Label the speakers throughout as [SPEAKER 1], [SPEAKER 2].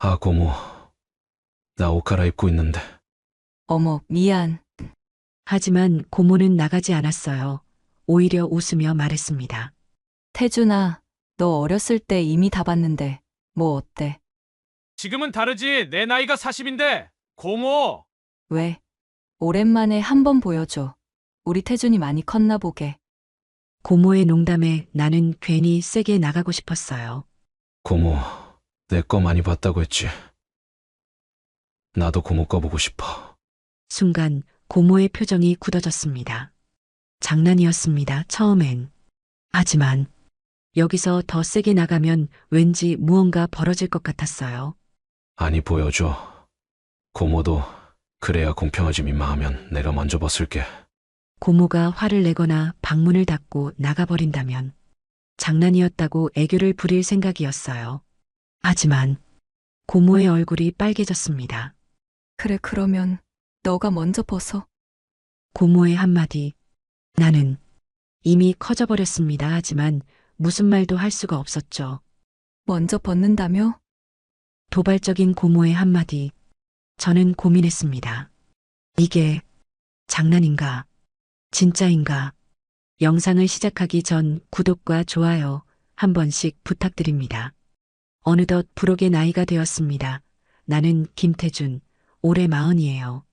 [SPEAKER 1] 아, 고모. 나 옷 갈아입고 있는데.
[SPEAKER 2] 어머, 미안.
[SPEAKER 3] 하지만 고모는 나가지 않았어요. 오히려 웃으며 말했습니다.
[SPEAKER 2] 태준아, 너 어렸을 때 이미 다 봤는데, 뭐 어때?
[SPEAKER 4] 지금은 다르지. 내 나이가 40인데. 고모.
[SPEAKER 2] 왜? 오랜만에 한번 보여줘. 우리 태준이 많이 컸나 보게.
[SPEAKER 3] 고모의 농담에 나는 괜히 세게 나가고 싶었어요.
[SPEAKER 1] 고모, 내 거 많이 봤다고 했지. 나도 고모 거 보고 싶어.
[SPEAKER 3] 순간 고모의 표정이 굳어졌습니다. 장난이었습니다, 처음엔. 하지만 여기서 더 세게 나가면 왠지 무언가 벌어질 것 같았어요.
[SPEAKER 1] 아니, 보여줘. 고모도 그래야 공평하지. 민망하면 내가 먼저 벗을게.
[SPEAKER 3] 고모가 화를 내거나 방문을 닫고 나가버린다면 장난이었다고 애교를 부릴 생각이었어요. 하지만 고모의 얼굴이 빨개졌습니다.
[SPEAKER 2] 그래, 그러면 너가 먼저 벗어.
[SPEAKER 3] 고모의 한마디. 나는 이미 커져버렸습니다. 하지만 무슨 말도 할 수가 없었죠.
[SPEAKER 2] 먼저 벗는다며?
[SPEAKER 3] 도발적인 고모의 한마디. 저는 고민했습니다. 이게 장난인가? 진짜인가? 영상을 시작하기 전 구독과 좋아요 한 번씩 부탁드립니다. 어느덧 부록의 나이가 되었습니다. 나는 김태준, 올해 40이에요.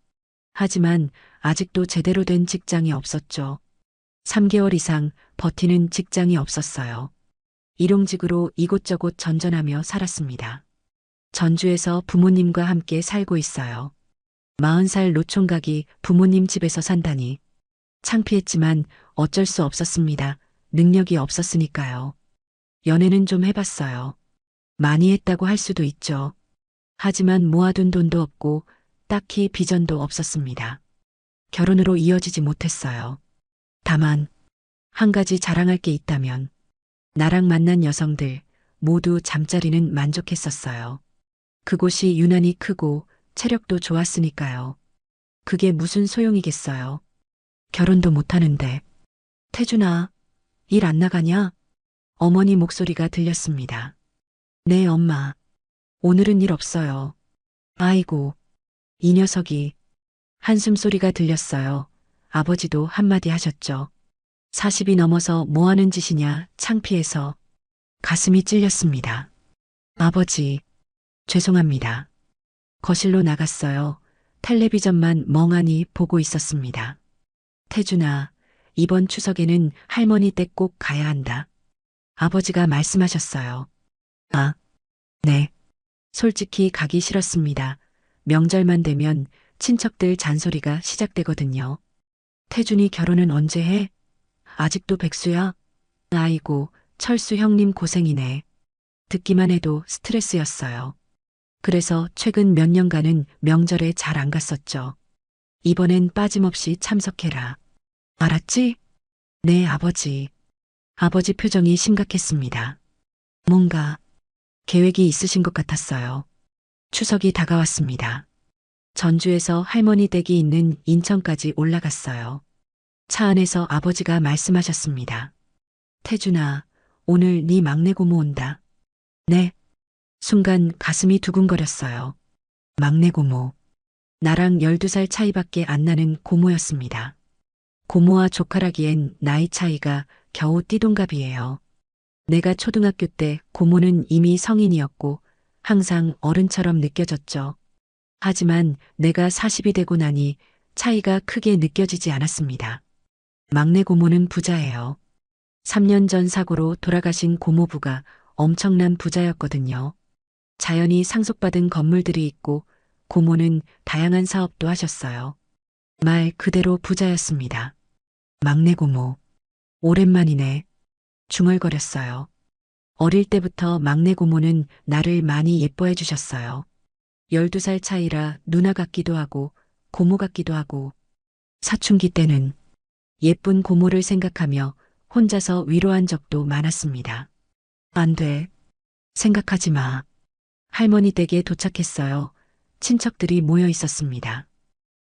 [SPEAKER 3] 하지만 아직도 제대로 된 직장이 없었죠. 3개월 이상 버티는 직장이 없었어요. 일용직으로 이곳저곳 전전하며 살았습니다. 전주에서 부모님과 함께 살고 있어요. 40살 노총각이 부모님 집에서 산다니. 창피했지만 어쩔 수 없었습니다. 능력이 없었으니까요. 연애는 좀 해봤어요. 많이 했다고 할 수도 있죠. 하지만 모아둔 돈도 없고 딱히 비전도 없었습니다. 결혼으로 이어지지 못했어요. 다만 한 가지 자랑할 게 있다면 나랑 만난 여성들 모두 잠자리는 만족했었어요. 그곳이 유난히 크고 체력도 좋았으니까요. 그게 무슨 소용이겠어요. 결혼도 못하는데. 태준아, 일 안 나가냐? 어머니 목소리가 들렸습니다. 네, 엄마. 오늘은 일 없어요. 아이고, 이 녀석이. 한숨 소리가 들렸어요. 아버지도 한마디 하셨죠. 40이 넘어서 뭐 하는 짓이냐, 창피해서. 가슴이 찔렸습니다. 아버지, 죄송합니다. 거실로 나갔어요. 텔레비전만 멍하니 보고 있었습니다. 태준아, 이번 추석에는 할머니 댁 꼭 가야 한다. 아버지가 말씀하셨어요. 아, 네. 솔직히 가기 싫었습니다. 명절만 되면 친척들 잔소리가 시작되거든요. 태준이 결혼은 언제 해? 아직도 백수야? 아이고, 철수 형님 고생이네. 듣기만 해도 스트레스였어요. 그래서 최근 몇 년간은 명절에 잘 안 갔었죠. 이번엔 빠짐없이 참석해라. 알았지? 네, 아버지. 아버지 표정이 심각했습니다. 뭔가 계획이 있으신 것 같았어요. 추석이 다가왔습니다. 전주에서 할머니 댁이 있는 인천까지 올라갔어요. 차 안에서 아버지가 말씀하셨습니다. 태준아, 오늘 네 막내 고모 온다. 네. 순간 가슴이 두근거렸어요. 막내 고모. 나랑 12살 차이밖에 안 나는 고모였습니다. 고모와 조카라기엔 나이 차이가 겨우 띠동갑이에요. 내가 초등학교 때 고모는 이미 성인이었고 항상 어른처럼 느껴졌죠. 하지만 내가 40이 되고 나니 차이가 크게 느껴지지 않았습니다. 막내 고모는 부자예요. 3년 전 사고로 돌아가신 고모부가 엄청난 부자였거든요. 자연히 상속받은 건물들이 있고 고모는 다양한 사업도 하셨어요. 말 그대로 부자였습니다. 막내 고모. 오랜만이네. 중얼거렸어요. 어릴 때부터 막내 고모는 나를 많이 예뻐해 주셨어요. 12살 차이라 누나 같기도 하고 고모 같기도 하고 사춘기 때는 예쁜 고모를 생각하며 혼자서 위로한 적도 많았습니다. 안 돼. 생각하지 마. 할머니 댁에 도착했어요. 친척들이 모여 있었습니다.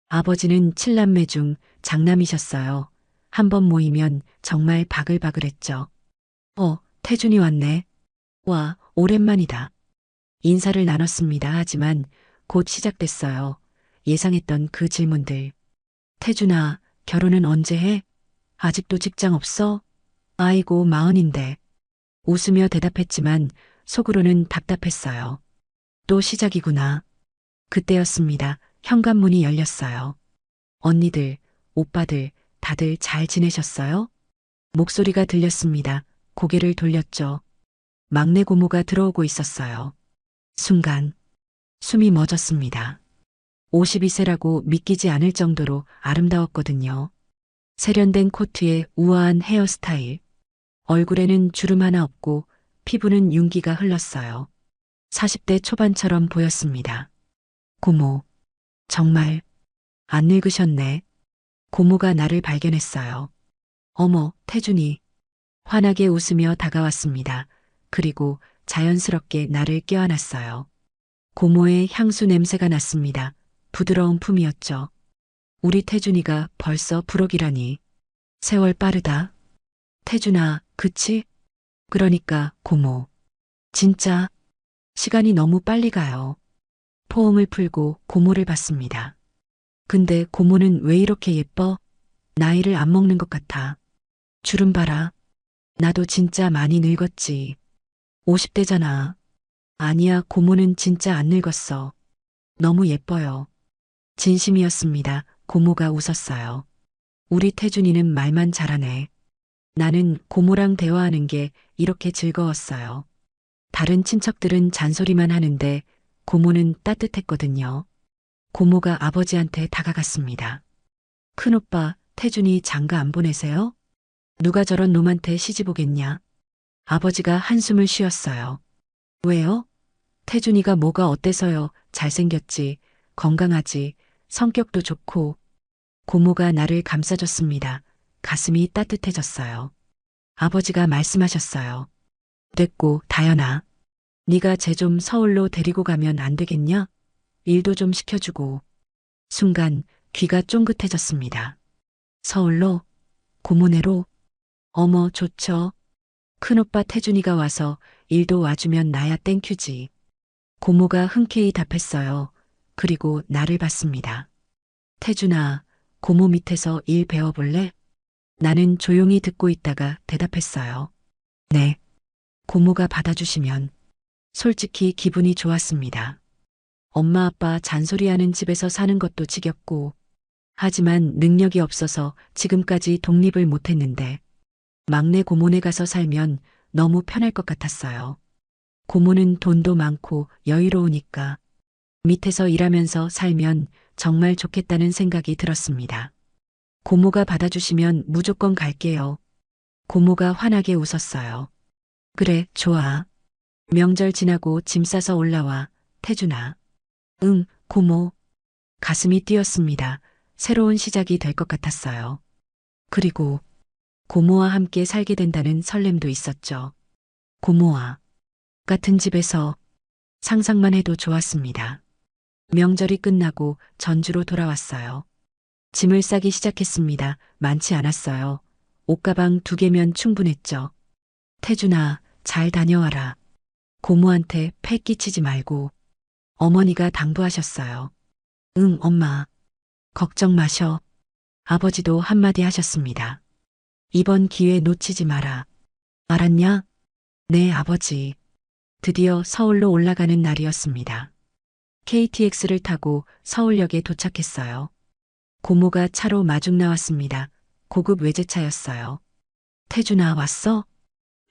[SPEAKER 3] 아버지는 7남매 중 장남이셨어요. 한 번 모이면 정말 바글바글했죠. 태준이 왔네. 와, 오랜만이다. 인사를 나눴습니다. 하지만 곧 시작됐어요. 예상했던 그 질문들. 태준아, 결혼은 언제 해? 아직도 직장 없어? 아이고, 40인데. 웃으며 대답했지만 속으로는 답답했어요. 또 시작이구나. 그때였습니다. 현관문이 열렸어요. 언니들, 오빠들, 다들 잘 지내셨어요? 목소리가 들렸습니다. 고개를 돌렸죠. 막내 고모가 들어오고 있었어요. 순간 숨이 멎었습니다. 52세라고 믿기지 않을 정도로 아름다웠거든요. 세련된 코트에 우아한 헤어스타일. 얼굴에는 주름 하나 없고 피부는 윤기가 흘렀어요. 40대 초반처럼 보였습니다. 고모, 정말 안 늙으셨네. 고모가 나를 발견했어요. 어머, 태준이. 환하게 웃으며 다가왔습니다. 그리고 자연스럽게 나를 껴안았어요. 고모의 향수 냄새가 났습니다. 부드러운 품이었죠. 우리 태준이가 벌써 부록이라니. 세월 빠르다. 태준아, 그치? 그러니까, 고모. 진짜, 시간이 너무 빨리 가요. 포옹을 풀고 고모를 봤습니다. 근데 고모는 왜 이렇게 예뻐? 나이를 안 먹는 것 같아. 주름 봐라. 나도 진짜 많이 늙었지. 50대잖아. 아니야, 고모는 진짜 안 늙었어. 너무 예뻐요. 진심이었습니다. 고모가 웃었어요. 우리 태준이는 말만 잘하네. 나는 고모랑 대화하는 게 이렇게 즐거웠어요. 다른 친척들은 잔소리만 하는데 고모는 따뜻했거든요. 고모가 아버지한테 다가갔습니다. 큰오빠, 태준이 장가 안 보내세요? 누가 저런 놈한테 시집 오겠냐? 아버지가 한숨을 쉬었어요. 왜요? 태준이가 뭐가 어때서요? 잘생겼지, 건강하지, 성격도 좋고. 고모가 나를 감싸줬습니다. 가슴이 따뜻해졌어요. 아버지가 말씀하셨어요. 됐고, 다연아. 네가 쟤 좀 서울로 데리고 가면 안 되겠냐? 일도 좀 시켜주고. 순간 귀가 쫑긋해졌습니다. 서울로? 고모네로? 어머, 좋죠. 큰오빠 태준이가 와서 일도 와주면 나야 땡큐지. 고모가 흔쾌히 답했어요. 그리고 나를 봤습니다. 태준아, 고모 밑에서 일 배워볼래? 나는 조용히 듣고 있다가 대답했어요. 네. 고모가 받아주시면 솔직히 기분이 좋았습니다. 엄마 아빠 잔소리하는 집에서 사는 것도 지겹고, 하지만 능력이 없어서 지금까지 독립을 못했는데 막내 고모네 가서 살면 너무 편할 것 같았어요. 고모는 돈도 많고 여유로우니까 밑에서 일하면서 살면 정말 좋겠다는 생각이 들었습니다. 고모가 받아주시면 무조건 갈게요. 고모가 환하게 웃었어요. 그래, 좋아. 명절 지나고 짐 싸서 올라와, 태준아. 응, 고모. 가슴이 뛰었습니다. 새로운 시작이 될 것 같았어요. 그리고 고모와 함께 살게 된다는 설렘도 있었죠. 고모와 같은 집에서 상상만 해도 좋았습니다. 명절이 끝나고 전주로 돌아왔어요. 짐을 싸기 시작했습니다. 많지 않았어요. 옷가방 2개면 충분했죠. 태준아, 잘 다녀와라. 고모한테 패 끼치지 말고. 어머니가 당부하셨어요. 응, 엄마. 걱정 마셔. 아버지도 한마디 하셨습니다. 이번 기회 놓치지 마라. 알았냐? 네, 아버지. 드디어 서울로 올라가는 날이었습니다. KTX를 타고 서울역에 도착했어요. 고모가 차로 마중 나왔습니다. 고급 외제차였어요. 태준아, 왔어?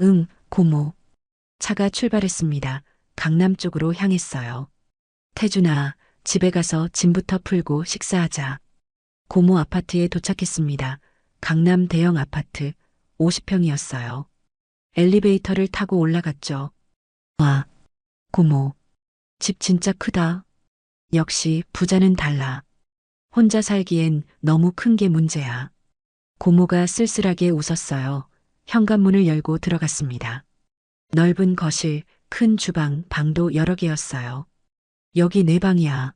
[SPEAKER 3] 응, 고모. 차가 출발했습니다. 강남 쪽으로 향했어요. 태준아, 집에 가서 짐부터 풀고 식사하자. 고모 아파트에 도착했습니다. 강남 대형 아파트 50평이었어요. 엘리베이터를 타고 올라갔죠. 와, 고모. 집 진짜 크다. 역시 부자는 달라. 혼자 살기엔 너무 큰 게 문제야. 고모가 쓸쓸하게 웃었어요. 현관문을 열고 들어갔습니다. 넓은 거실, 큰 주방, 방도 여러 개였어요. 여기 내 방이야.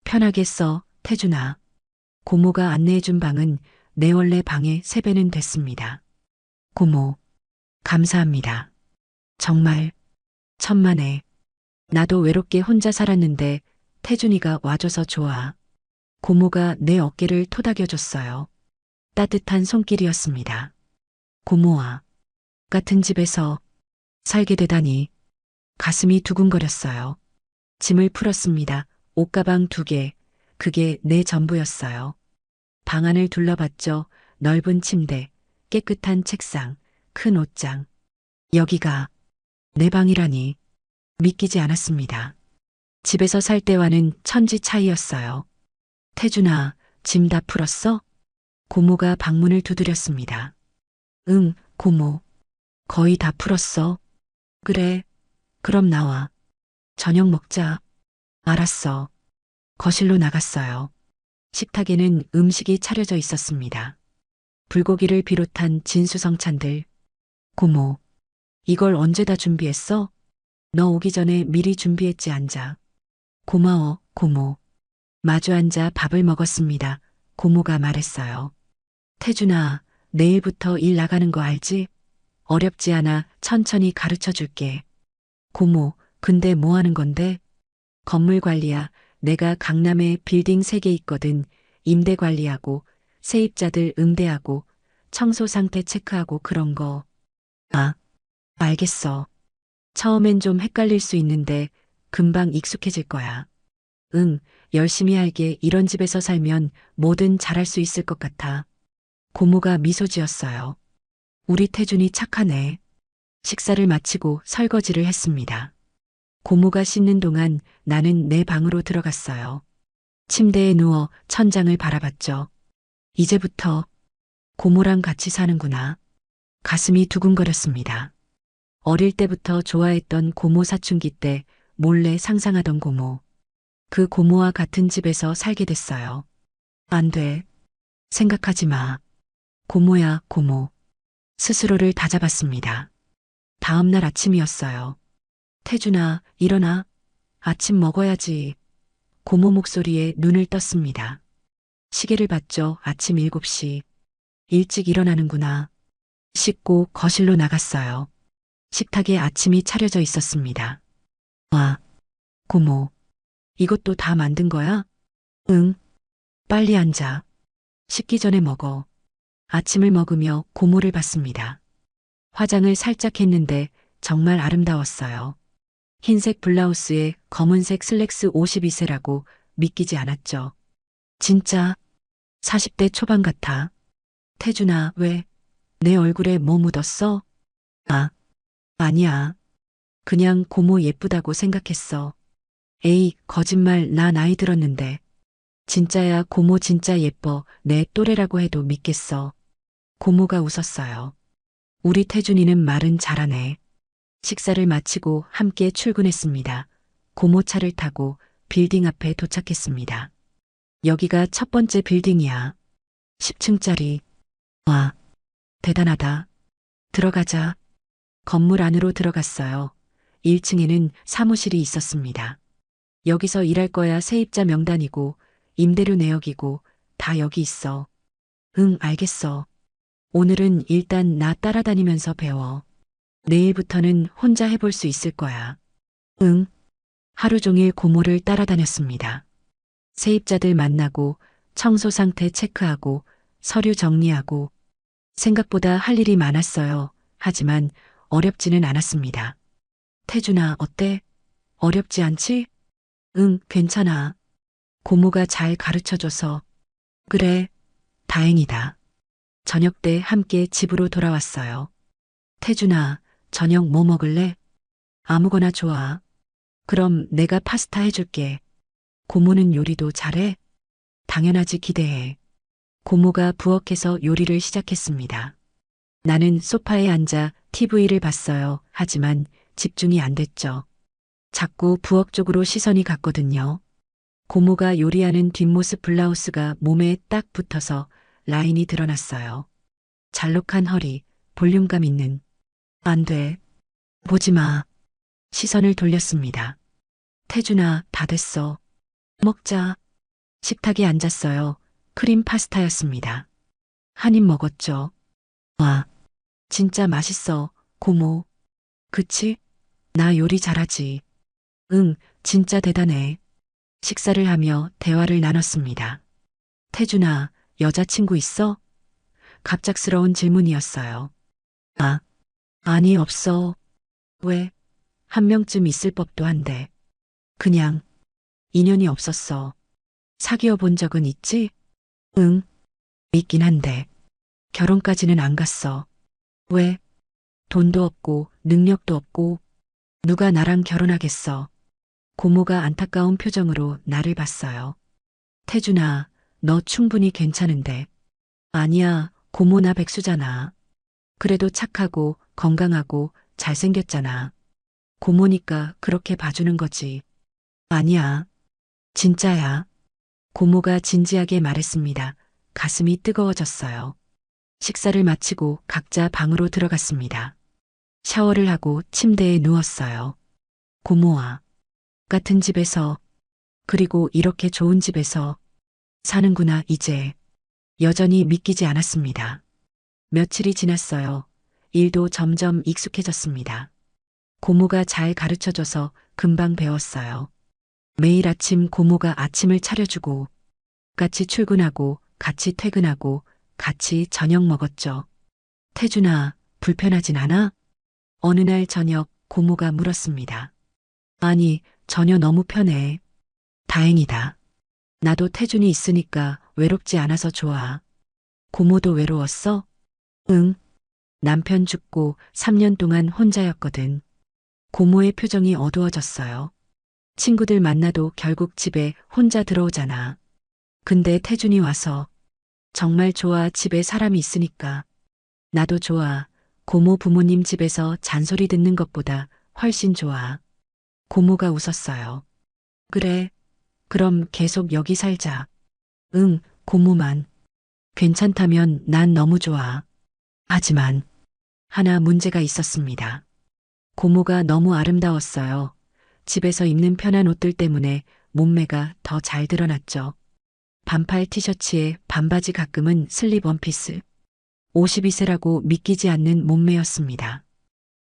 [SPEAKER 3] 편하게 써, 태준아. 고모가 안내해준 방은 내 원래 방의 3배는 됐습니다. 고모, 감사합니다. 정말 천만에. 나도 외롭게 혼자 살았는데 태준이가 와줘서 좋아. 고모가 내 어깨를 토닥여줬어요. 따뜻한 손길이었습니다. 고모와 같은 집에서 살게 되다니 가슴이 두근거렸어요. 짐을 풀었습니다. 옷가방 2개. 그게 내 전부였어요. 방 안을 둘러봤죠. 넓은 침대, 깨끗한 책상, 큰 옷장. 여기가 내 방이라니 믿기지 않았습니다. 집에서 살 때와는 천지 차이였어요. 태준아, 짐 다 풀었어? 고모가 방문을 두드렸습니다. 응, 고모. 거의 다 풀었어. 그래. 그럼 나와. 저녁 먹자. 알았어. 거실로 나갔어요. 식탁에는 음식이 차려져 있었습니다. 불고기를 비롯한 진수성찬들. 고모, 이걸 언제 다 준비했어? 너 오기 전에 미리 준비했지 앉아. 고마워, 고모. 마주 앉아 밥을 먹었습니다. 고모가 말했어요. 태준아, 내일부터 일 나가는 거 알지? 어렵지 않아. 천천히 가르쳐 줄게. 고모, 근데 뭐 하는 건데? 건물 관리야. 내가 강남에 빌딩 3개 있거든. 임대 관리하고, 세입자들 응대하고, 청소 상태 체크하고 그런 거. 아, 알겠어. 처음엔 좀 헷갈릴 수 있는데 금방 익숙해질 거야. 응, 열심히 할게. 이런 집에서 살면 뭐든 잘할 수 있을 것 같아. 고모가 미소 지었어요. 우리 태준이 착하네. 식사를 마치고 설거지를 했습니다. 고모가 씻는 동안 나는 내 방으로 들어갔어요. 침대에 누워 천장을 바라봤죠. 이제부터 고모랑 같이 사는구나. 가슴이 두근거렸습니다. 어릴 때부터 좋아했던 고모 사춘기 때 몰래 상상하던 고모. 그 고모와 같은 집에서 살게 됐어요. 안 돼. 생각하지 마. 고모야, 고모. 스스로를 다잡았습니다. 다음 날 아침이었어요. 태준아, 일어나. 아침 먹어야지. 고모 목소리에 눈을 떴습니다. 시계를 봤죠. 아침 7시. 일찍 일어나는구나. 씻고 거실로 나갔어요. 식탁에 아침이 차려져 있었습니다. 와, 고모. 이것도 다 만든 거야? 응. 빨리 앉아. 식기 전에 먹어. 아침을 먹으며 고모를 봤습니다. 화장을 살짝 했는데 정말 아름다웠어요. 흰색 블라우스에 검은색 슬랙스 52세라고 믿기지 않았죠. 진짜 40대 초반 같아. 태준아, 왜? 내 얼굴에 뭐 묻었어? 아, 아니야. 그냥 고모 예쁘다고 생각했어. 에이, 거짓말. 나 나이 들었는데. 진짜야. 고모 진짜 예뻐. 내 또래라고 해도 믿겠어. 고모가 웃었어요. 우리 태준이는 말은 잘하네. 식사를 마치고 함께 출근했습니다. 고모 차를 타고 빌딩 앞에 도착했습니다. 여기가 첫 번째 빌딩이야. 10층짜리. 와, 대단하다. 들어가자. 건물 안으로 들어갔어요. 1층에는 사무실이 있었습니다. 여기서 일할 거야. 세입자 명단이고 임대료 내역이고 다 여기 있어. 응, 알겠어. 오늘은 일단 나 따라다니면서 배워. 내일부터는 혼자 해볼 수 있을 거야. 응. 하루 종일 고모를 따라다녔습니다. 세입자들 만나고 청소 상태 체크하고 서류 정리하고 생각보다 할 일이 많았어요. 하지만 어렵지는 않았습니다. 태준아, 어때? 어렵지 않지? 응, 괜찮아. 고모가 잘 가르쳐줘서. 그래, 다행이다. 저녁 때 함께 집으로 돌아왔어요. 태준아, 저녁 뭐 먹을래? 아무거나 좋아. 그럼 내가 파스타 해줄게. 고모는 요리도 잘해? 당연하지, 기대해. 고모가 부엌에서 요리를 시작했습니다. 나는 소파에 앉아 TV를 봤어요. 하지만 집중이 안 됐죠. 자꾸 부엌 쪽으로 시선이 갔거든요. 고모가 요리하는 뒷모습 블라우스가 몸에 딱 붙어서 라인이 드러났어요. 잘록한 허리, 볼륨감 있는. 안 돼. 보지 마. 시선을 돌렸습니다. 태준아, 다 됐어. 먹자. 식탁에 앉았어요. 크림 파스타였습니다. 한 입 먹었죠. 와, 진짜 맛있어, 고모. 그치? 나 요리 잘하지. 응, 진짜 대단해. 식사를 하며 대화를 나눴습니다. 태준아, 여자친구 있어? 갑작스러운 질문이었어요. 아, 아니, 없어. 왜? 한 명쯤 있을 법도 한데. 그냥, 인연이 없었어. 사귀어 본 적은 있지? 응, 있긴 한데. 결혼까지는 안 갔어. 왜? 돈도 없고, 능력도 없고, 누가 나랑 결혼하겠어. 고모가 안타까운 표정으로 나를 봤어요. 태준아, 너 충분히 괜찮은데. 아니야, 고모 나 백수잖아. 그래도 착하고 건강하고 잘생겼잖아. 고모니까 그렇게 봐주는 거지. 아니야. 진짜야. 고모가 진지하게 말했습니다. 가슴이 뜨거워졌어요. 식사를 마치고 각자 방으로 들어갔습니다. 샤워를 하고 침대에 누웠어요. 고모와 같은 집에서, 그리고 이렇게 좋은 집에서 사는구나, 이제. 여전히 믿기지 않았습니다. 며칠이 지났어요. 일도 점점 익숙해졌습니다. 고모가 잘 가르쳐줘서 금방 배웠어요. 매일 아침 고모가 아침을 차려주고, 같이 출근하고, 같이 퇴근하고, 같이 저녁 먹었죠. 태준아, 불편하진 않아? 어느 날 저녁 고모가 물었습니다. 아니, 전혀 너무 편해. 다행이다. 나도 태준이 있으니까 외롭지 않아서 좋아. 고모도 외로웠어? 응. 남편 죽고 3년 동안 혼자였거든. 고모의 표정이 어두워졌어요. 친구들 만나도 결국 집에 혼자 들어오잖아. 근데 태준이 와서 정말 좋아. 집에 사람이 있으니까. 나도 좋아. 고모 부모님 집에서 잔소리 듣는 것보다 훨씬 좋아. 고모가 웃었어요. 그래. 그럼 계속 여기 살자. 응, 고모만. 괜찮다면 난 너무 좋아. 하지만 하나 문제가 있었습니다. 고모가 너무 아름다웠어요. 집에서 입는 편한 옷들 때문에 몸매가 더 잘 드러났죠. 반팔 티셔츠에 반바지, 가끔은 슬립 원피스. 52세라고 믿기지 않는 몸매였습니다.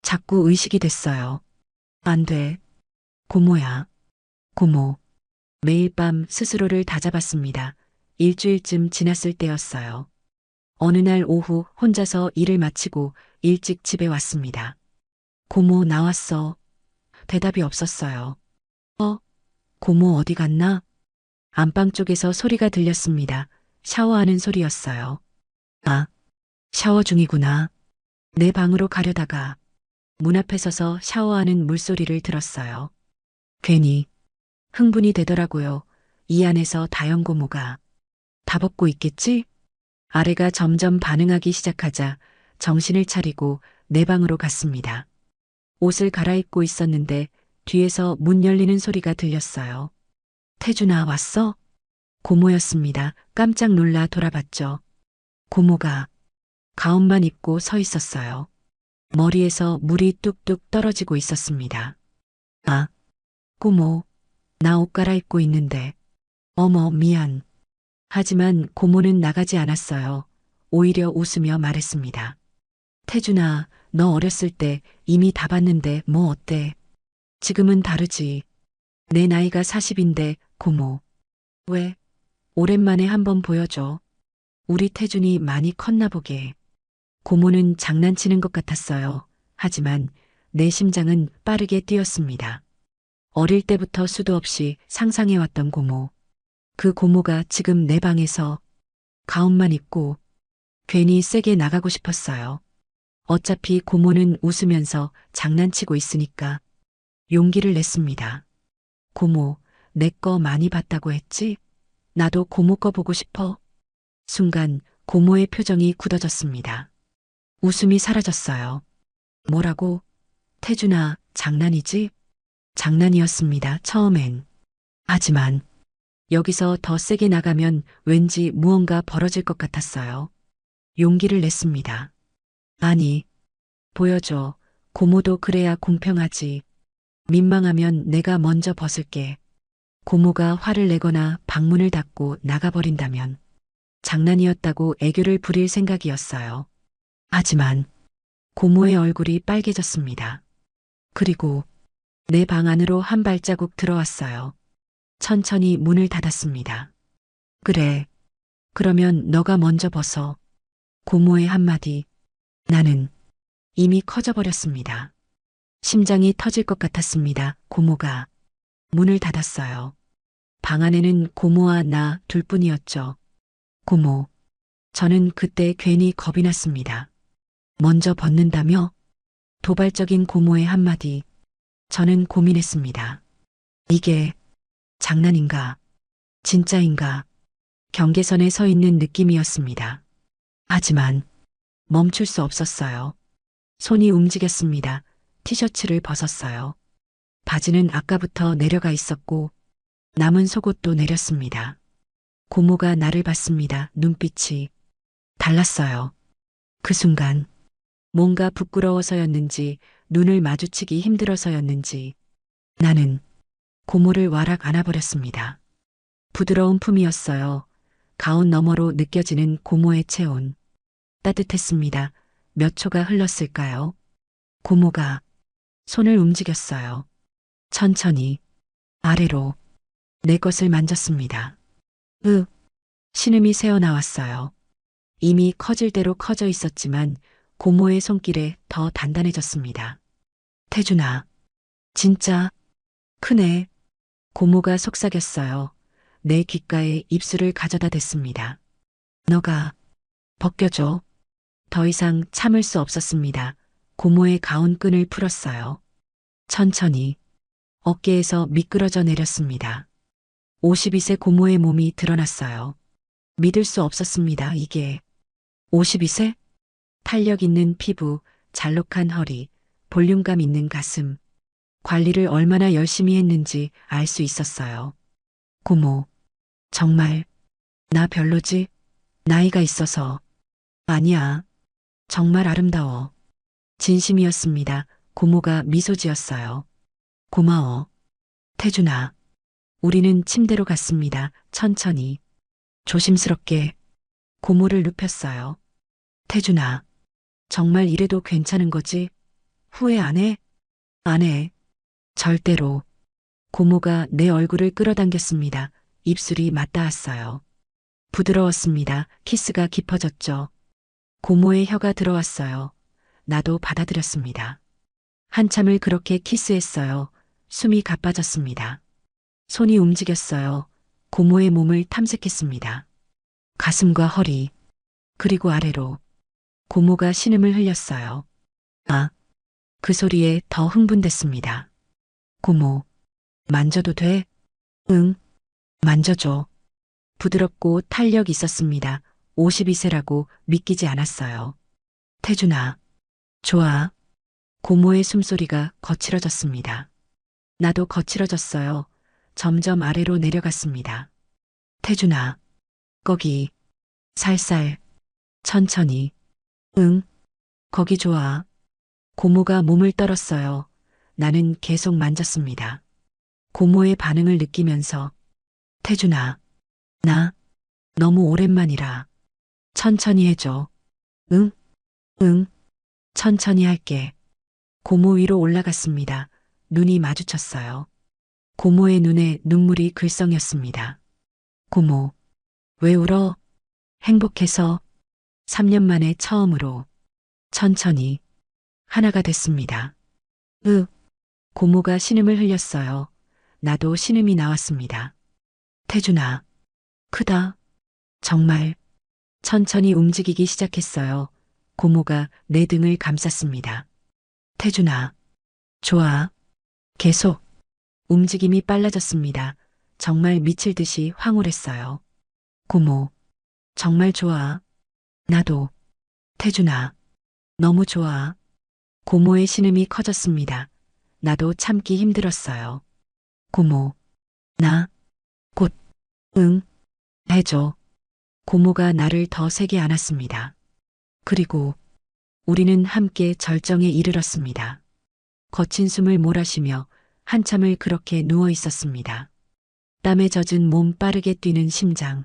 [SPEAKER 3] 자꾸 의식이 됐어요. 안 돼. 고모야. 고모. 매일 밤 스스로를 다잡았습니다. 일주일쯤 지났을 때였어요. 어느 날 오후 혼자서 일을 마치고 일찍 집에 왔습니다. 고모 나왔어. 대답이 없었어요. 고모 어디 갔나? 안방 쪽에서 소리가 들렸습니다. 샤워하는 소리였어요. 아, 샤워 중이구나. 내 방으로 가려다가 문 앞에 서서 샤워하는 물소리를 들었어요. 괜히 흥분이 되더라고요. 이 안에서 다영 고모가 다 벗고 있겠지? 아래가 점점 반응하기 시작하자 정신을 차리고 내 방으로 갔습니다. 옷을 갈아입고 있었는데 뒤에서 문 열리는 소리가 들렸어요. 태준아, 왔어? 고모였습니다. 깜짝 놀라 돌아봤죠. 고모가 가운만 입고 서 있었어요. 머리에서 물이 뚝뚝 떨어지고 있었습니다. 아, 고모, 나 옷 갈아입고 있는데. 어머, 미안. 하지만 고모는 나가지 않았어요. 오히려 웃으며 말했습니다. 태준아, 너 어렸을 때 이미 다 봤는데 뭐 어때? 지금은 다르지. 내 나이가 40인데, 고모. 왜? 오랜만에 한번 보여줘. 우리 태준이 많이 컸나 보게. 고모는 장난치는 것 같았어요. 하지만 내 심장은 빠르게 뛰었습니다. 어릴 때부터 수도 없이 상상해왔던 고모. 그 고모가 지금 내 방에서 가운만 입고 괜히 세게 나가고 싶었어요. 어차피 고모는 웃으면서 장난치고 있으니까 용기를 냈습니다. 고모, 내 거 많이 봤다고 했지? 나도 고모 거 보고 싶어. 순간 고모의 표정이 굳어졌습니다. 웃음이 사라졌어요. 뭐라고? 태준아, 장난이지? 장난이었습니다, 처음엔. 하지만 여기서 더 세게 나가면 왠지 무언가 벌어질 것 같았어요. 용기를 냈습니다. 아니, 보여줘. 고모도 그래야 공평하지. 민망하면 내가 먼저 벗을게. 고모가 화를 내거나 방문을 닫고 나가버린다면 장난이었다고 애교를 부릴 생각이었어요. 하지만 고모의 얼굴이 빨개졌습니다. 그리고 내 방 안으로 한 발자국 들어왔어요. 천천히 문을 닫았습니다. 그래. 그러면 너가 먼저 벗어. 고모의 한마디. 나는 이미 커져버렸습니다. 심장이 터질 것 같았습니다. 고모가 문을 닫았어요. 방 안에는 고모와 나 둘뿐이었죠. 고모. 저는 그때 괜히 겁이 났습니다. 먼저 벗는다며? 도발적인 고모의 한마디. 저는 고민했습니다. 이게 장난인가? 진짜인가? 경계선에 서 있는 느낌이었습니다. 하지만 멈출 수 없었어요. 손이 움직였습니다. 티셔츠를 벗었어요. 바지는 아까부터 내려가 있었고 남은 속옷도 내렸습니다. 고모가 나를 봤습니다. 눈빛이 달랐어요. 그 순간 뭔가 부끄러워서였는지 눈을 마주치기 힘들어서였는지 나는 고모를 와락 안아버렸습니다. 부드러운 품이었어요. 가운 너머로 느껴지는 고모의 체온. 따뜻했습니다. 몇 초가 흘렀을까요? 고모가 손을 움직였어요. 천천히 아래로 내 것을 만졌습니다. 신음이 새어나왔어요. 이미 커질 대로 커져 있었지만 고모의 손길에 더 단단해졌습니다. 태준아, 진짜 크네. 고모가 속삭였어요. 내 귓가에 입술을 가져다 댔습니다. 너가 벗겨줘. 더 이상 참을 수 없었습니다. 고모의 가운 끈을 풀었어요. 천천히 어깨에서 미끄러져 내렸습니다. 52세 고모의 몸이 드러났어요. 믿을 수 없었습니다. 이게 52세? 탄력 있는 피부, 잘록한 허리, 볼륨감 있는 가슴. 관리를 얼마나 열심히 했는지 알 수 있었어요. 고모, 정말 나 별로지? 나이가 있어서. 아니야. 정말 아름다워. 진심이었습니다. 고모가 미소 지었어요. 고마워. 태준아. 우리는 침대로 갔습니다. 천천히. 조심스럽게 고모를 눕혔어요. 태준아. 정말 이래도 괜찮은 거지? 후회 안 해? 안 해. 절대로. 고모가 내 얼굴을 끌어당겼습니다. 입술이 맞닿았어요. 부드러웠습니다. 키스가 깊어졌죠. 고모의 혀가 들어왔어요. 나도 받아들였습니다. 한참을 그렇게 키스했어요. 숨이 가빠졌습니다. 손이 움직였어요. 고모의 몸을 탐색했습니다. 가슴과 허리, 그리고 아래로. 고모가 신음을 흘렸어요. 아, 그 소리에 더 흥분됐습니다. 고모, 만져도 돼? 응, 만져줘. 부드럽고 탄력 있었습니다. 52세라고 믿기지 않았어요. 태준아, 좋아. 고모의 숨소리가 거칠어졌습니다. 나도 거칠어졌어요. 점점 아래로 내려갔습니다. 태준아, 거기, 살살, 천천히. 응, 거기 좋아. 고모가 몸을 떨었어요. 나는 계속 만졌습니다. 고모의 반응을 느끼면서 태준아, 나 너무 오랜만이라 천천히 해줘. 응, 응, 천천히 할게. 고모 위로 올라갔습니다. 눈이 마주쳤어요. 고모의 눈에 눈물이 글썽였습니다. 고모, 왜 울어? 행복해서 3년 만에 처음으로 천천히 하나가 됐습니다. 고모가 신음을 흘렸어요. 나도 신음이 나왔습니다. 태준아, 크다. 정말. 천천히 움직이기 시작했어요. 고모가 내 등을 감쌌습니다. 태준아, 좋아. 계속. 움직임이 빨라졌습니다. 정말 미칠 듯이 황홀했어요. 고모, 정말 좋아. 나도. 태준아, 너무 좋아. 고모의 신음이 커졌습니다. 나도 참기 힘들었어요. 고모, 나, 곧, 응, 해줘. 고모가 나를 더 세게 안았습니다. 그리고 우리는 함께 절정에 이르렀습니다. 거친 숨을 몰아쉬며 한참을 그렇게 누워 있었습니다. 땀에 젖은 몸 빠르게 뛰는 심장.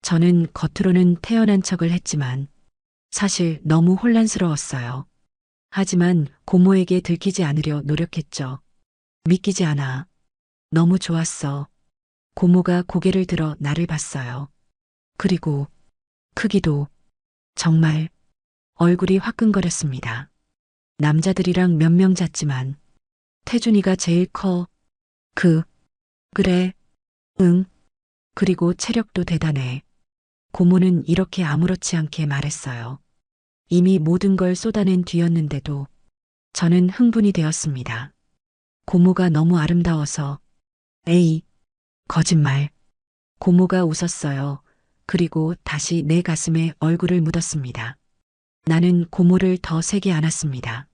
[SPEAKER 3] 저는 겉으로는 태어난 척을 했지만 사실 너무 혼란스러웠어요. 하지만 고모에게 들키지 않으려 노력했죠. 믿기지 않아. 너무 좋았어. 고모가 고개를 들어 나를 봤어요. 그리고 크기도 정말 얼굴이 화끈거렸습니다. 남자들이랑 몇 명 잤지만 태준이가 제일 커. 그래, 응. 그리고 체력도 대단해. 고모는 이렇게 아무렇지 않게 말했어요. 이미 모든 걸 쏟아낸 뒤였는데도 저는 흥분이 되었습니다. 고모가 너무 아름다워서. 에이, 거짓말. 고모가 웃었어요. 그리고 다시 내 가슴에 얼굴을 묻었습니다. 나는 고모를 더 세게 안았습니다.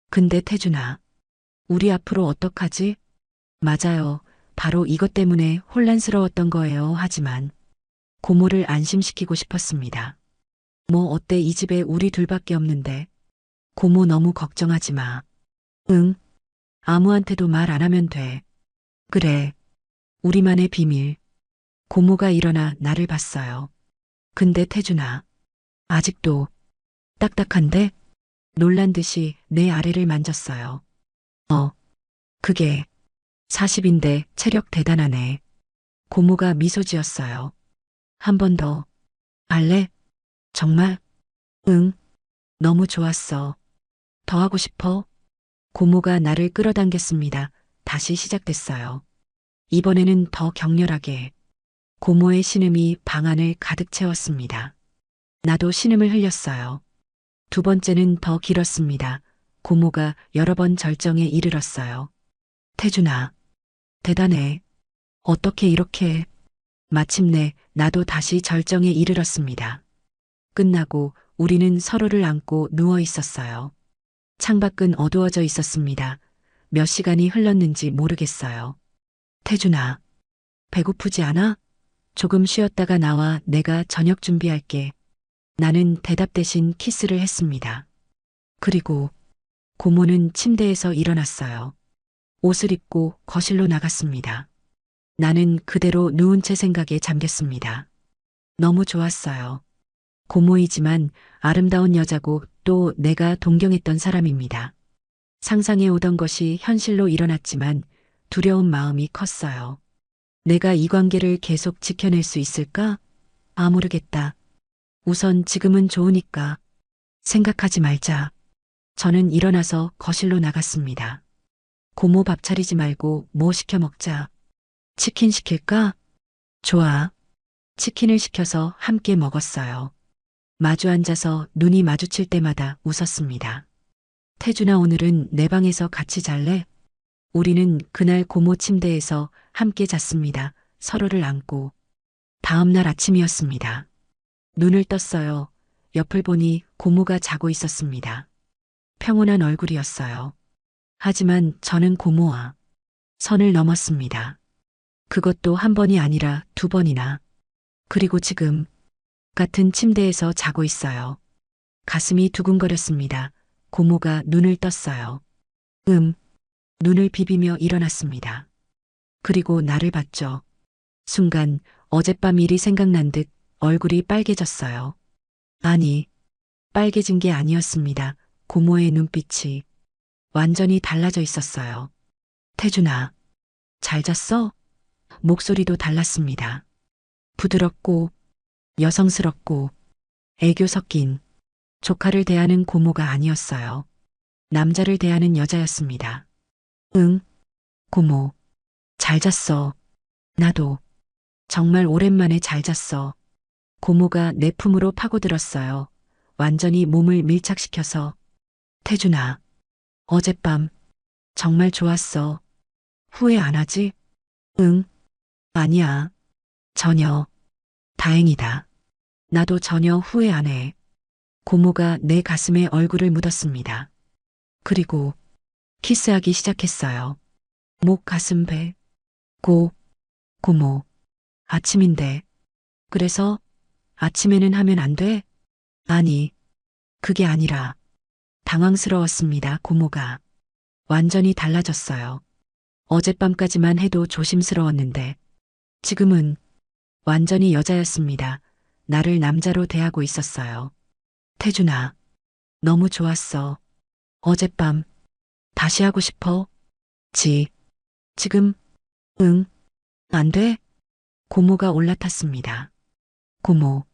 [SPEAKER 3] 근데 태준아, 우리 앞으로 어떡하지? 맞아요. 바로 이것 때문에 혼란스러웠던 거예요. 하지만 고모를 안심시키고 싶었습니다. 뭐 어때 이 집에 우리 둘밖에 없는데. 고모 너무 걱정하지 마. 응. 아무한테도 말 안 하면 돼. 그래. 우리만의 비밀. 고모가 일어나 나를 봤어요. 근데 태준아, 아직도 딱딱한데? 놀란 듯이 내 아래를 만졌어요. 그게 40인데 체력 대단하네. 고모가 미소 지었어요. 한 번 더. 할래? 정말? 응. 너무 좋았어. 더 하고 싶어? 고모가 나를 끌어당겼습니다. 다시 시작됐어요. 이번에는 더 격렬하게. 고모의 신음이 방 안을 가득 채웠습니다. 나도 신음을 흘렸어요. 두 번째는 더 길었습니다. 고모가 여러 번 절정에 이르렀어요. 태준아, 대단해. 어떻게 이렇게. 마침내 나도 다시 절정에 이르렀습니다. 끝나고 우리는 서로를 안고 누워 있었어요. 창밖은 어두워져 있었습니다. 몇 시간이 흘렀는지 모르겠어요. 태준아, 배고프지 않아? 조금 쉬었다가 나와 내가 저녁 준비할게. 나는 대답 대신 키스를 했습니다. 그리고 고모는 침대에서 일어났어요. 옷을 입고 거실로 나갔습니다. 나는 그대로 누운 채 생각에 잠겼습니다. 너무 좋았어요. 고모이지만 아름다운 여자고 또 내가 동경했던 사람입니다. 상상해 오던 것이 현실로 일어났지만 두려운 마음이 컸어요. 내가 이 관계를 계속 지켜낼 수 있을까? 모르겠다. 우선 지금은 좋으니까 생각하지 말자. 저는 일어나서 거실로 나갔습니다. 고모 밥 차리지 말고 뭐 시켜 먹자. 치킨 시킬까? 좋아. 치킨을 시켜서 함께 먹었어요. 마주 앉아서 눈이 마주칠 때마다 웃었습니다. 태준아, 오늘은 내 방에서 같이 잘래? 우리는 그날 고모 침대에서 함께 잤습니다. 서로를 안고. 다음 날 아침이었습니다. 눈을 떴어요. 옆을 보니 고모가 자고 있었습니다. 평온한 얼굴이었어요. 하지만 저는 고모와 선을 넘었습니다. 그것도 한 번이 아니라 두 번이나. 그리고 지금 같은 침대에서 자고 있어요. 가슴이 두근거렸습니다. 고모가 눈을 떴어요. 눈을 비비며 일어났습니다. 그리고 나를 봤죠. 순간 어젯밤 일이 생각난 듯 얼굴이 빨개졌어요. 아니, 빨개진 게 아니었습니다. 고모의 눈빛이 완전히 달라져 있었어요. 태준아, 잘 잤어? 목소리도 달랐습니다. 부드럽고 여성스럽고 애교 섞인. 조카를 대하는 고모가 아니었어요. 남자를 대하는 여자였습니다. 응, 고모. 잘 잤어. 나도. 정말 오랜만에 잘 잤어. 고모가 내 품으로 파고들었어요. 완전히 몸을 밀착시켜서. 태준아, 어젯밤 정말 좋았어. 후회 안 하지? 응, 아니야. 전혀. 다행이다. 나도 전혀 후회 안 해. 고모가 내 가슴에 얼굴을 묻었습니다. 그리고 키스하기 시작했어요. 목, 가슴, 배. 고모. 아침인데. 그래서 아침에는 하면 안 돼? 아니, 그게 아니라. 당황스러웠습니다. 고모가. 완전히 달라졌어요. 어젯밤까지만 해도 조심스러웠는데 지금은 완전히 여자였습니다. 나를 남자로 대하고 있었어요. 태준아, 너무 좋았어. 어젯밤 다시 하고 싶어? 지금, 응, 안 돼? 고모가 올라탔습니다. 고모,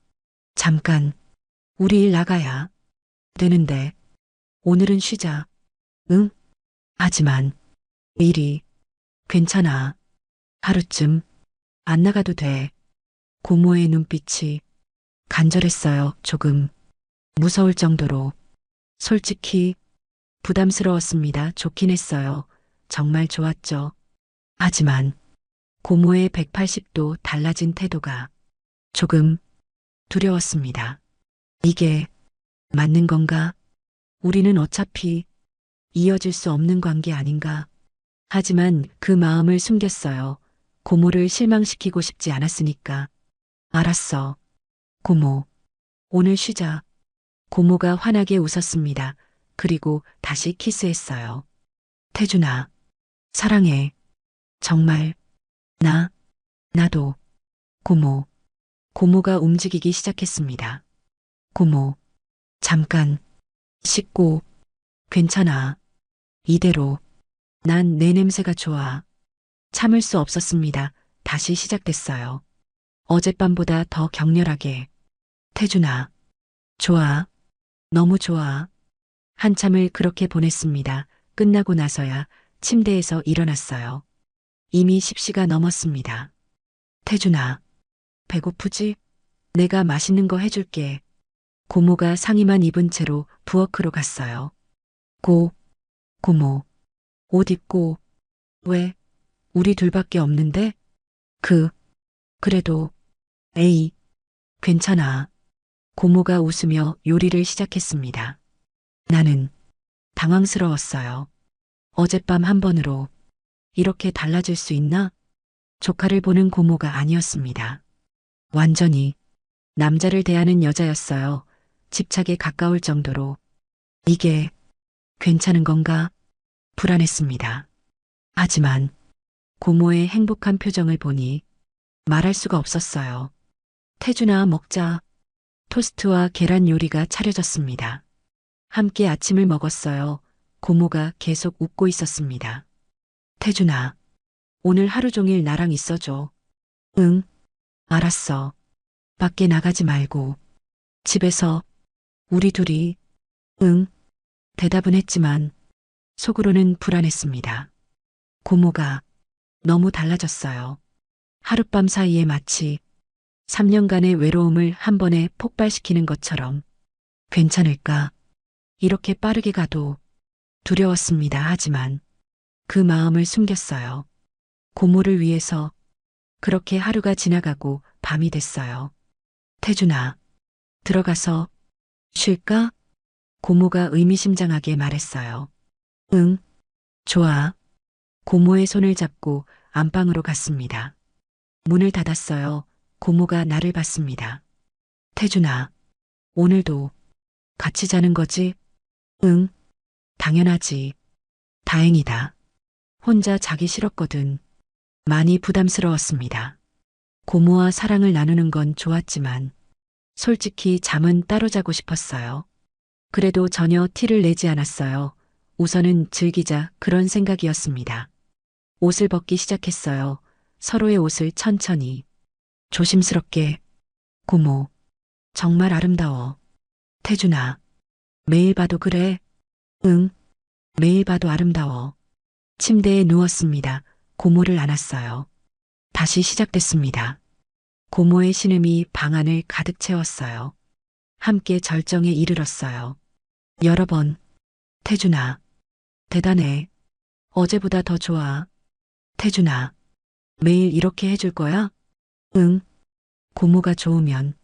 [SPEAKER 3] 잠깐, 우리 일 나가야 되는데, 오늘은 쉬자. 응? 하지만, 일이, 괜찮아. 하루쯤, 안 나가도 돼. 고모의 눈빛이 간절했어요. 조금, 무서울 정도로. 솔직히, 부담스러웠습니다. 좋긴 했어요. 정말 좋았죠. 하지만, 고모의 180도 달라진 태도가 조금 두려웠습니다. 이게 맞는 건가? 우리는 어차피 이어질 수 없는 관계 아닌가? 하지만 그 마음을 숨겼어요. 고모를 실망시키고 싶지 않았으니까. 알았어. 고모. 오늘 쉬자. 고모가 환하게 웃었습니다. 그리고 다시 키스했어요. 태준아. 사랑해. 정말. 나도. 고모. 고모가 움직이기 시작했습니다. 고모. 잠깐. 씻고. 괜찮아. 이대로. 난 내 냄새가 좋아. 참을 수 없었습니다. 다시 시작됐어요. 어젯밤보다 더 격렬하게. 태준아. 좋아. 너무 좋아. 한참을 그렇게 보냈습니다. 끝나고 나서야 침대에서 일어났어요. 이미 10시가 넘었습니다. 태준아. 배고프지? 내가 맛있는 거 해줄게. 고모가 상의만 입은 채로 부엌으로 갔어요. 고모. 옷 입고. 왜? 우리 둘밖에 없는데? 그래도. 에이. 괜찮아. 고모가 웃으며 요리를 시작했습니다. 나는 당황스러웠어요. 어젯밤 한 번으로 이렇게 달라질 수 있나? 조카를 보는 고모가 아니었습니다. 완전히 남자를 대하는 여자였어요. 집착에 가까울 정도로. 이게 괜찮은 건가? 불안했습니다. 하지만 고모의 행복한 표정을 보니 말할 수가 없었어요. 태준아, 먹자. 토스트와 계란 요리가 차려졌습니다. 함께 아침을 먹었어요. 고모가 계속 웃고 있었습니다. 태준아, 오늘 하루 종일 나랑 있어줘. 응, 알았어. 밖에 나가지 말고. 집에서 우리 둘이. 응, 대답은 했지만 속으로는 불안했습니다. 고모가 너무 달라졌어요. 하룻밤 사이에 마치 3년간의 외로움을 한 번에 폭발시키는 것처럼. 괜찮을까? 이렇게 빠르게 가도 두려웠습니다. 하지만 그 마음을 숨겼어요. 고모를 위해서. 그렇게 하루가 지나가고 밤이 됐어요. 태준아, 들어가서 쉴까? 고모가 의미심장하게 말했어요. 응, 좋아. 고모의 손을 잡고 안방으로 갔습니다. 문을 닫았어요. 고모가 나를 봤습니다. 태준아, 오늘도 같이 자는 거지? 응, 당연하지. 다행이다. 혼자 자기 싫었거든. 많이 부담스러웠습니다. 고모와 사랑을 나누는 건 좋았지만 솔직히 잠은 따로 자고 싶었어요. 그래도 전혀 티를 내지 않았어요. 우선은 즐기자, 그런 생각이었습니다. 옷을 벗기 시작했어요. 서로의 옷을 천천히. 조심스럽게. 고모, 정말 아름다워. 태준아, 매일 봐도 그래? 응, 매일 봐도 아름다워. 침대에 누웠습니다. 고모를 안았어요. 다시 시작됐습니다. 고모의 신음이 방 안을 가득 채웠어요. 함께 절정에 이르렀어요. 여러 번. 태준아, 대단해. 어제보다 더 좋아. 태준아, 매일 이렇게 해줄 거야? 응. 고모가 좋으면,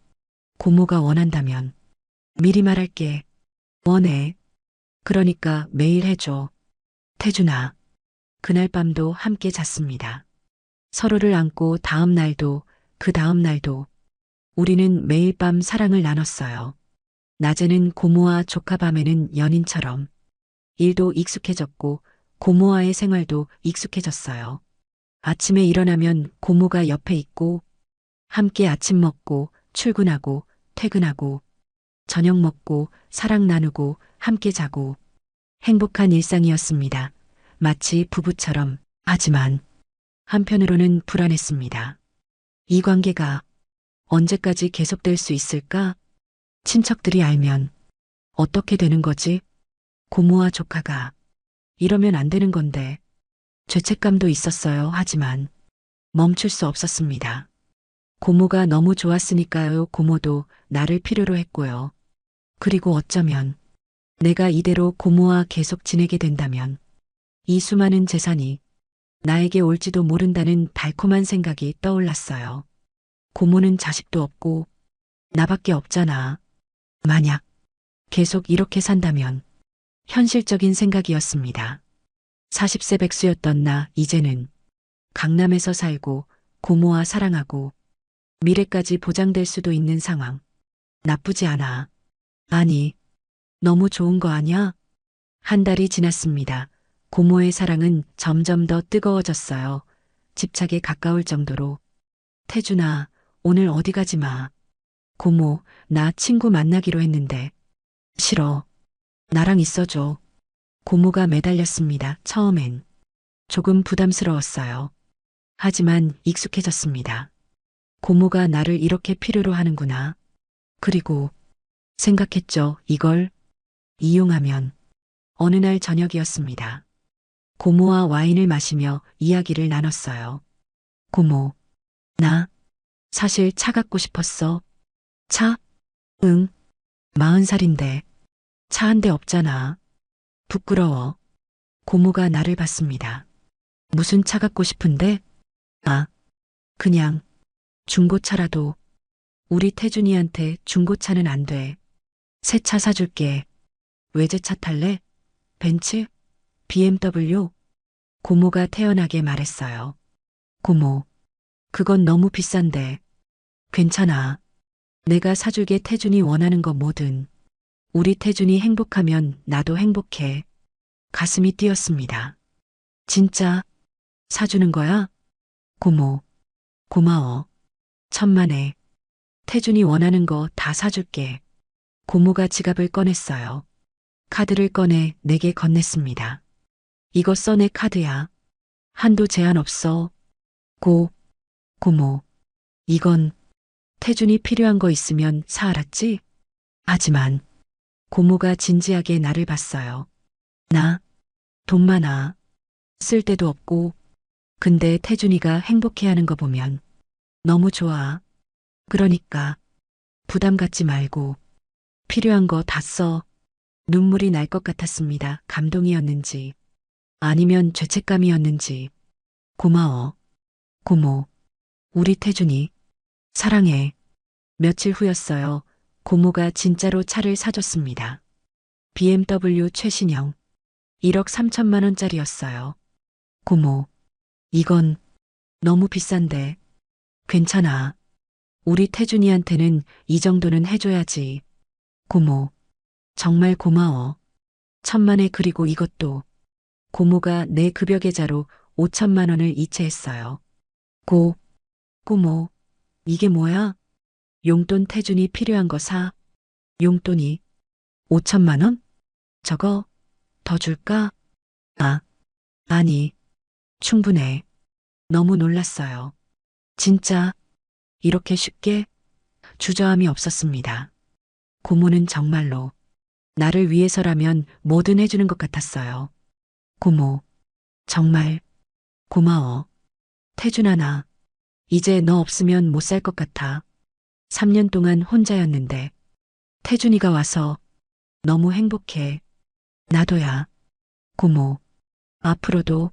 [SPEAKER 3] 고모가 원한다면. 미리 말할게. 원해. 그러니까 매일 해줘. 태준아, 그날 밤도 함께 잤습니다. 서로를 안고 다음 날도, 그 다음 날도 우리는 매일 밤 사랑을 나눴어요. 낮에는 고모와 조카, 밤에는 연인처럼. 일도 익숙해졌고 고모와의 생활도 익숙해졌어요. 아침에 일어나면 고모가 옆에 있고 함께 아침 먹고 출근하고 퇴근하고 저녁 먹고 사랑 나누고 함께 자고 행복한 일상이었습니다. 마치 부부처럼. 하지만 한편으로는 불안했습니다. 이 관계가 언제까지 계속될 수 있을까? 친척들이 알면 어떻게 되는 거지? 고모와 조카가 이러면 안 되는 건데 죄책감도 있었어요. 하지만 멈출 수 없었습니다. 고모가 너무 좋았으니까요. 고모도 나를 필요로 했고요. 그리고 어쩌면 내가 이대로 고모와 계속 지내게 된다면 이 수많은 재산이 나에게 올지도 모른다는 달콤한 생각이 떠올랐어요. 고모는 자식도 없고 나밖에 없잖아. 만약 계속 이렇게 산다면 현실적인 생각이었습니다. 40세 백수였던 나 이제는 강남에서 살고 고모와 사랑하고 미래까지 보장될 수도 있는 상황. 나쁘지 않아. 아니, 너무 좋은 거 아냐? 한 달이 지났습니다. 고모의 사랑은 점점 더 뜨거워졌어요. 집착에 가까울 정도로. 태준아, 오늘 어디 가지 마. 고모, 나 친구 만나기로 했는데. 싫어. 나랑 있어줘. 고모가 매달렸습니다. 처음엔 조금 부담스러웠어요. 하지만 익숙해졌습니다. 고모가 나를 이렇게 필요로 하는구나. 그리고 생각했죠. 이걸 이용하면. 어느 날 저녁이었습니다. 고모와 와인을 마시며 이야기를 나눴어요. 고모, 나 사실 차 갖고 싶었어. 차? 응. 40살인데 차 한 대 없잖아. 부끄러워. 고모가 나를 봤습니다. 무슨 차 갖고 싶은데? 아, 그냥 중고차라도. 우리 태준이한테 중고차는 안 돼. 새 차 사줄게. 외제차 탈래? 벤츠? BMW? 고모가 태연하게 말했어요. 고모, 그건 너무 비싼데. 괜찮아. 내가 사줄게. 태준이 원하는 거 뭐든. 우리 태준이 행복하면 나도 행복해. 가슴이 뛰었습니다. 진짜 사주는 거야? 고모, 고마워. 천만에. 태준이 원하는 거 다 사줄게. 고모가 지갑을 꺼냈어요. 카드를 꺼내 내게 건넸습니다. 이거 써. 내 카드야. 한도 제한 없어. 고모. 이건 태준이 필요한 거 있으면 사. 알았지? 하지만 고모가 진지하게 나를 봤어요. 나 돈 많아. 쓸 데도 없고. 근데 태준이가 행복해하는 거 보면 너무 좋아. 그러니까 부담 갖지 말고 필요한 거 다 써. 눈물이 날 것 같았습니다. 감동이었는지 아니면 죄책감이었는지. 고마워. 고모. 우리 태준이 사랑해. 며칠 후였어요. 고모가 진짜로 차를 사줬습니다. BMW 최신형 1억 3천만 원짜리였어요. 고모, 이건 너무 비싼데. 괜찮아. 우리 태준이한테는 이 정도는 해줘야지. 고모, 정말 고마워. 천만에. 그리고 이것도. 고모가 내 급여 계좌로 5천만 원을 이체했어요. 고모, 이게 뭐야? 용돈. 태준이 필요한 거 사. 용돈이 5천만 원? 저거 더 줄까? 아니, 충분해. 너무 놀랐어요. 진짜 이렇게 쉽게? 주저함이 없었습니다. 고모는 정말로 나를 위해서라면 뭐든 해주는 것 같았어요. 고모, 정말 고마워. 태준아, 나 이제 너 없으면 못 살 것 같아. 3년 동안 혼자였는데 태준이가 와서 너무 행복해. 나도야. 고모, 앞으로도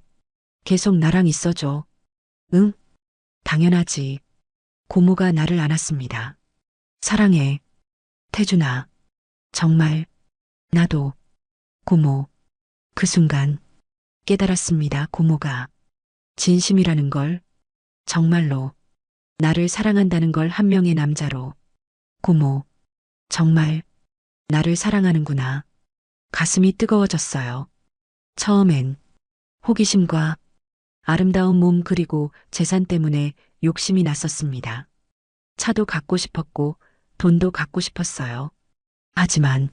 [SPEAKER 3] 계속 나랑 있어줘. 응? 당연하지. 고모가 나를 안았습니다. 사랑해. 태준아. 정말. 나도. 고모. 그 순간 깨달았습니다. 고모가 진심이라는 걸. 정말로 나를 사랑한다는 걸. 한 명의 남자로. 고모. 정말 나를 사랑하는구나. 가슴이 뜨거워졌어요. 처음엔 호기심과 아름다운 몸 그리고 재산 때문에 욕심이 났었습니다. 차도 갖고 싶었고 돈도 갖고 싶었어요. 하지만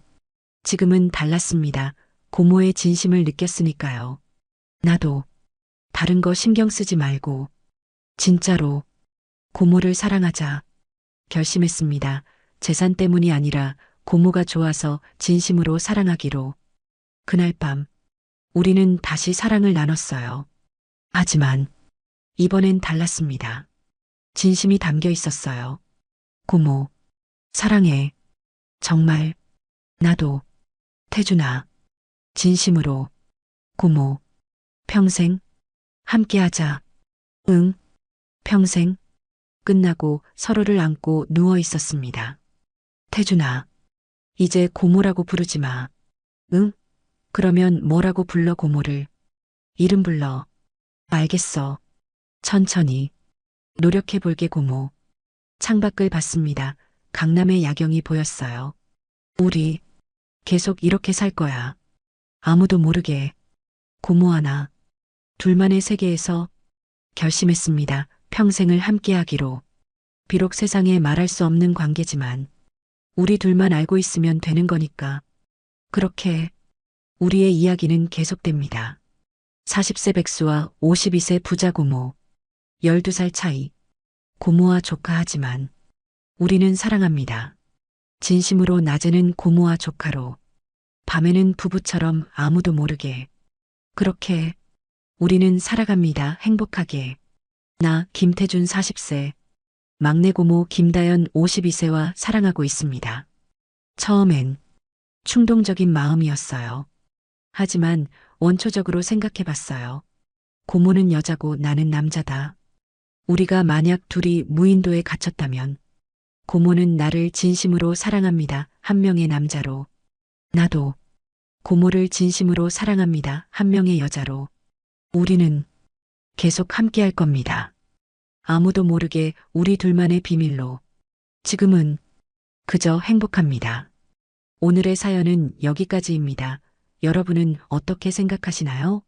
[SPEAKER 3] 지금은 달랐습니다. 고모의 진심을 느꼈으니까요. 나도 다른 거 신경 쓰지 말고 진짜로 고모를 사랑하자 결심했습니다. 재산 때문이 아니라 고모가 좋아서 진심으로 사랑하기로. 그날 밤 우리는 다시 사랑을 나눴어요. 하지만 이번엔 달랐습니다. 진심이 담겨 있었어요. 고모, 사랑해. 정말, 나도. 태준아, 진심으로. 고모, 평생, 함께하자. 응, 평생. 끝나고 서로를 안고 누워 있었습니다. 태준아, 이제 고모라고 부르지 마. 응? 그러면 뭐라고 불러 고모를? 이름 불러. 알겠어. 천천히. 노력해 볼게 고모. 창밖을 봤습니다. 강남의 야경이 보였어요. 우리 계속 이렇게 살 거야. 아무도 모르게. 고모 하나. 둘만의 세계에서 결심했습니다. 평생을 함께하기로. 비록 세상에 말할 수 없는 관계지만 우리 둘만 알고 있으면 되는 거니까. 그렇게 우리의 이야기는 계속됩니다. 40세 백수와 52세 부자 고모. 12살 차이. 고모와 조카 하지만 우리는 사랑합니다. 진심으로 낮에는 고모와 조카로, 밤에는 부부처럼 아무도 모르게. 그렇게 우리는 살아갑니다. 행복하게. 나 김태준 40세, 막내 고모 김다연 52세와 사랑하고 있습니다. 처음엔 충동적인 마음이었어요. 하지만 원초적으로 생각해 봤어요. 고모는 여자고 나는 남자다. 우리가 만약 둘이 무인도에 갇혔다면 고모는 나를 진심으로 사랑합니다. 한 명의 남자로. 나도 고모를 진심으로 사랑합니다. 한 명의 여자로. 우리는 계속 함께 할 겁니다. 아무도 모르게 우리 둘만의 비밀로. 지금은 그저 행복합니다. 오늘의 사연은 여기까지입니다. 여러분은 어떻게 생각하시나요?